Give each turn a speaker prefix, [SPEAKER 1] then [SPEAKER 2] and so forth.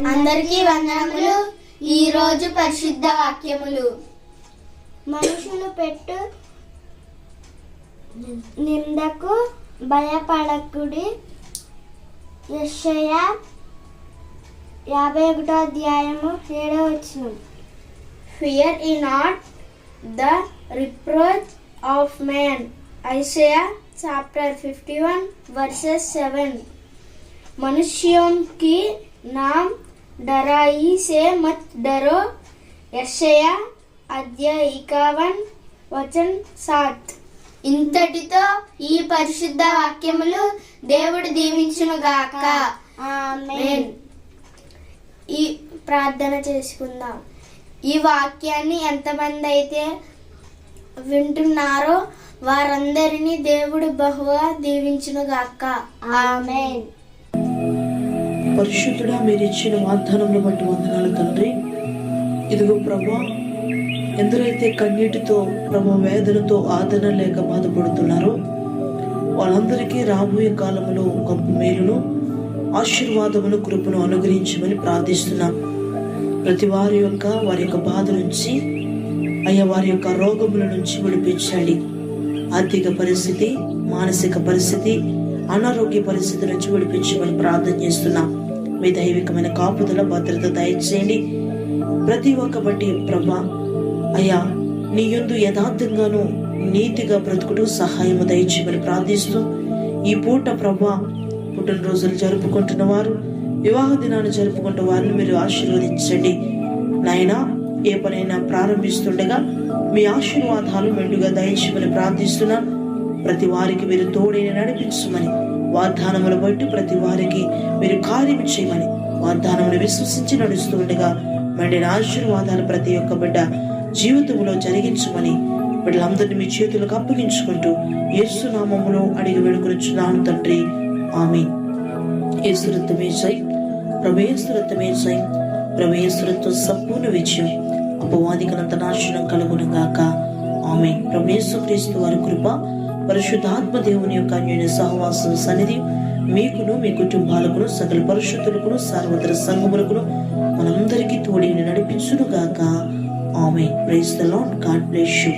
[SPEAKER 1] అందరికీ వందనములు. ఈ రోజు పరిశుద్ధ వాక్యములు.
[SPEAKER 2] మనుషులు పెట్టు నిందకు భయపడకుడి. యెషయా 51వ అధ్యాయము 7వ వచనం.
[SPEAKER 1] Fear ye not the reproach of man. Isaiah chapter 51 verses 7. मनुष्यों की नाम डराई से मत डरो. यెషయా అధ్యాయ 51 వచనం 7. ఇంతటితో ఈ పరిశుద్ధ వాక్యములు దేవుడు దీవించునుగాక. ఆమేన్. ఈ ప్రార్థన చేసుకుందాం. ఈ వాక్యాన్ని ఎంతమంది అయితే వింటున్నారో వారందరినీ దేవుడు బహుగా దీవించునుగాక. ఆమేన్.
[SPEAKER 3] పరిశుద్ధుడా, మీరు ఇచ్చిన వాగ్దానములు బట్టి వందనాలు తండ్రి. ఇదిగో ప్రభా, ఎందరైతే కన్నీటితో ప్రభు వేదనతో ఆదరణ లేక బాధపడుతున్నారో వాళ్ళందరికీ రాబోయే కాలంలో గొప్ప మేలును ఆశీర్వాదమును కృపను అనుగ్రహించమని ప్రార్థిస్తున్నాం. ప్రతి వారి యొక్క బాధ నుంచి అయ్యా వారి యొక్క రోగముల నుంచి విడిపించండి. ఆర్థిక పరిస్థితి, మానసిక పరిస్థితి, అనారోగ్య పరిస్థితి నుంచి విడిపించమని ప్రార్థన చేస్తున్నాం. మీ దైవికమైన కాపుదల భద్రత దయచేయండి. ప్రతి ఒక్క బట్టి ప్రభా అయ్యా నీ యందు యథార్థంగాను నీతిగా బ్రతుకుటూ సహాయము దయచేయమని ప్రార్థిస్తూ ఈ పూట ప్రభా పుట్టినరోజులు జరుపుకుంటున్న వారు, వివాహ దినాన్ని జరుపుకుంటున్న వారిని మీరు ఆశీర్వదించండి. నాయనా, ఏ పనైనా ప్రారంభిస్తుండగా మీ ఆశీర్వాదాలు మెండుగా దయచేయమని ప్రార్థిస్తున్నాం. ప్రతి వారికి మీరు తోడైన నడిపించమని, వాగ్దానములు బట్టి ప్రతి వారికి మీరు కార్యం చేయమని, వాగ్దానములు విశ్వసించి నడుస్తూ ఉండగా మెండిన ఆశీర్వాదాలు ప్రతి ఒక్క బిడ్డ జీవితంలో జరిగించమని బిడ్డలందరినీ మీ చేతులకు అప్పగించుకుంటూ యేసు నామములో అడిగి వేడుకొనుచున్నాను తండ్రి. ఆమేన్. యేసు రక్తమే జై, ప్రభు యేసు రక్తమే జై, ప్రభు యేసు రక్తం సంపూర్ణ విజయం, అపవాదికనంత నాశనం కలుగునుగాక. ఆమేన్. ప్రభు యేసుక్రీస్తు వారి కృప, పరిశుద్ధాత్మ దేవుని యొక్క అన్యోన్య సహవాసం సన్నిధి మీకును మీ కుటుంబాలకును సకల పరిశుద్ధులకును సర్వత్ర సంఘములకును మనందరికీ తోడేని నడిపించునుగాక. Amen. Praise the lord. God bless you.